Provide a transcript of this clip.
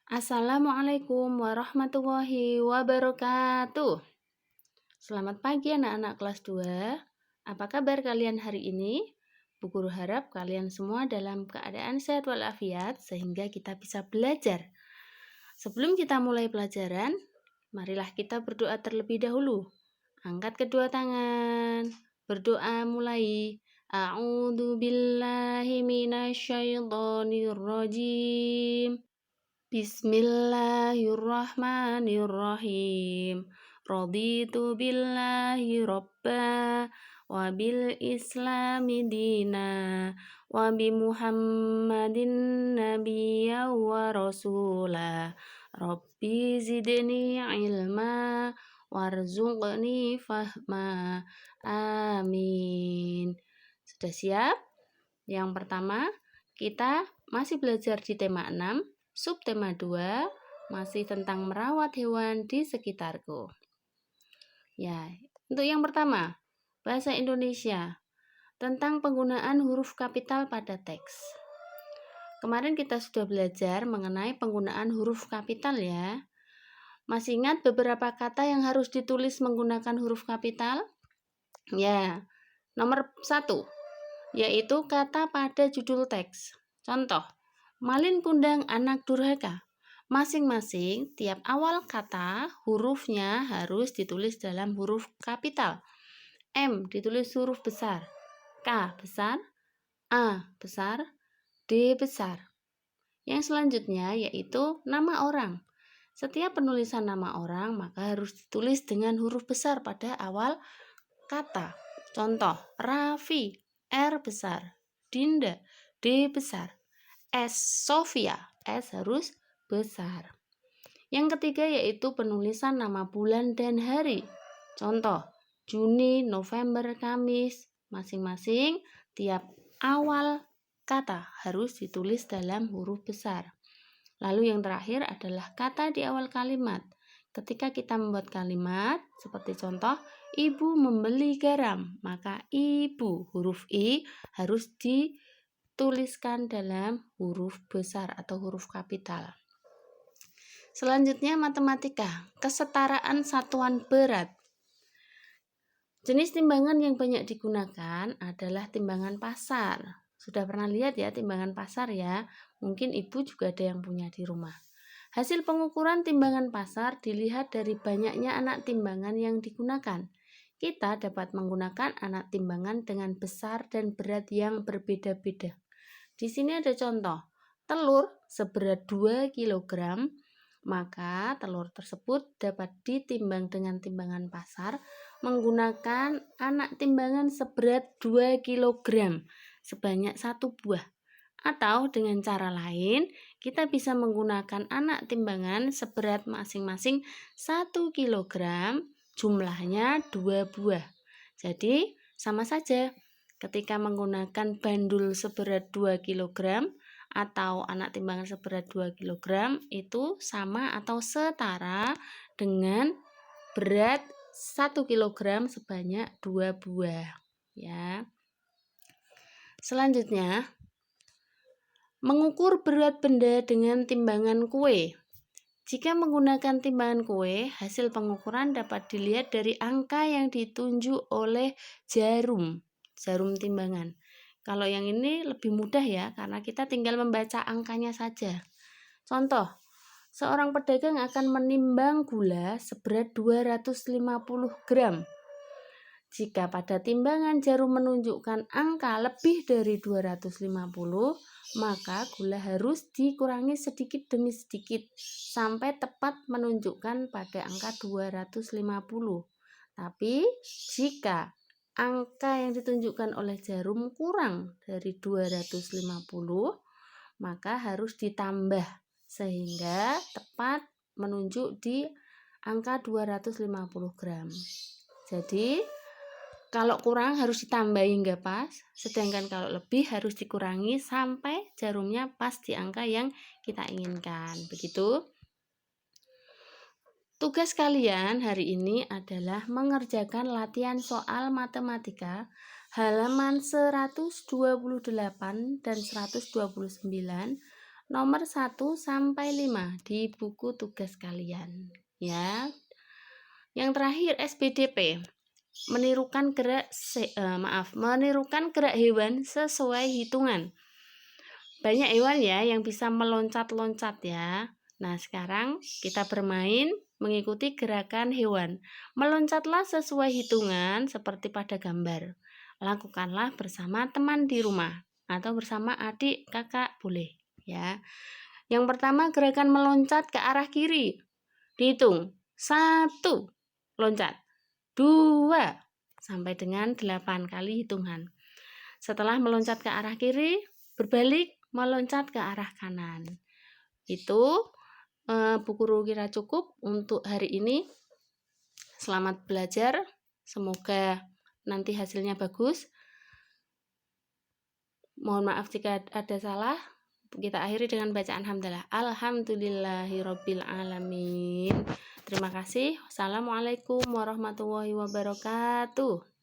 Assalamualaikum warahmatullahi wabarakatuh. Selamat pagi anak-anak kelas 2. Apa kabar kalian hari ini? Bu Guru harap kalian semua dalam keadaan sehat walafiat sehingga kita bisa belajar. Sebelum kita mulai pelajaran, marilah kita berdoa terlebih dahulu. Angkat kedua tangan. Berdoa mulai. A'udzu billahi minasyaitonir rajim. Bismillahirrahmanirrahim. Raditu billahi robba wa bil islami dina wa bi muhammadin nabiyya wa rasula. Rabbi zidni ilma warzuqni fahma. Amin. Sudah siap? Yang pertama, kita masih belajar di tema 6. Subtema 2 masih tentang merawat hewan di sekitarku. Ya, untuk yang pertama, bahasa Indonesia tentang penggunaan huruf kapital pada teks. Kemarin kita sudah belajar mengenai penggunaan huruf kapital ya. Masih ingat beberapa kata yang harus ditulis menggunakan huruf kapital? Ya, nomor 1 yaitu kata pada judul teks. Contoh, Malin kundang anak durhaka. Masing-masing tiap awal kata hurufnya harus ditulis dalam huruf kapital. M ditulis huruf besar, K besar, A besar, D besar. Yang selanjutnya yaitu nama orang. Setiap penulisan nama orang maka harus ditulis dengan huruf besar pada awal kata. Contoh, Raffi, R besar, Dinda, D besar. S. Sofia, S harus besar. Yang ketiga yaitu penulisan nama bulan dan hari. Contoh, Juni, November, Kamis. Masing-masing tiap awal kata harus ditulis dalam huruf besar. Lalu yang terakhir adalah kata di awal kalimat. Ketika kita membuat kalimat, seperti contoh, ibu membeli garam, maka ibu, huruf I harus dituliskan dalam huruf besar atau huruf kapital. Selanjutnya matematika, kesetaraan satuan berat. Jenis timbangan yang banyak digunakan adalah timbangan pasar. Sudah pernah lihat ya timbangan pasar ya? Mungkin ibu juga ada yang punya di rumah. Hasil pengukuran timbangan pasar dilihat dari banyaknya anak timbangan yang digunakan. Kita dapat menggunakan anak timbangan dengan besar dan berat yang berbeda-beda. Di sini ada contoh, telur seberat 2 kg, maka telur tersebut dapat ditimbang dengan timbangan pasar menggunakan anak timbangan seberat 2 kg sebanyak 1 buah. Atau dengan cara lain, kita bisa menggunakan anak timbangan seberat masing-masing 1 kg, jumlahnya 2 buah. Jadi, sama saja. Ketika menggunakan bandul seberat 2 kg atau anak timbangan seberat 2 kg itu sama atau setara dengan berat 1 kg sebanyak 2 buah ya. Selanjutnya, mengukur berat benda dengan timbangan kue. Jika menggunakan timbangan kue, hasil pengukuran dapat dilihat dari angka yang ditunjuk oleh jarum timbangan. Kalau yang ini lebih mudah ya, karena kita tinggal membaca angkanya saja. Contoh, seorang pedagang akan menimbang gula seberat 250 gram. Jika pada timbangan jarum menunjukkan angka lebih dari 250, maka gula harus dikurangi sedikit demi sedikit sampai tepat menunjukkan pada angka 250. Tapi jika angka yang ditunjukkan oleh jarum kurang dari 250, maka harus ditambah sehingga tepat menunjuk di angka 250 gram. Jadi, kalau kurang harus ditambahi hingga pas, sedangkan kalau lebih harus dikurangi sampai jarumnya pas di angka yang kita inginkan. Begitu. Tugas kalian hari ini adalah mengerjakan latihan soal matematika halaman 128 dan 129 nomor 1 sampai 5 di buku tugas kalian ya. Yang terakhir SBDP, menirukan menirukan gerak hewan sesuai hitungan. Banyak hewan ya yang bisa meloncat-loncat ya. Nah, sekarang kita bermain mengikuti gerakan hewan. Meloncatlah sesuai hitungan seperti pada gambar. Lakukanlah bersama teman di rumah atau bersama adik, kakak boleh ya. Yang pertama gerakan meloncat ke arah kiri. Dihitung 1, loncat. 2, sampai dengan 8 kali hitungan. Setelah meloncat ke arah kiri, berbalik meloncat ke arah kanan. Itu buku Kira cukup untuk hari ini. Selamat belajar. Semoga nanti hasilnya bagus. Mohon maaf jika ada salah. Kita akhiri dengan bacaan hamdalah. Alhamdulillahirabbil alamin. Terima kasih. Wassalamualaikum warahmatullahi wabarakatuh.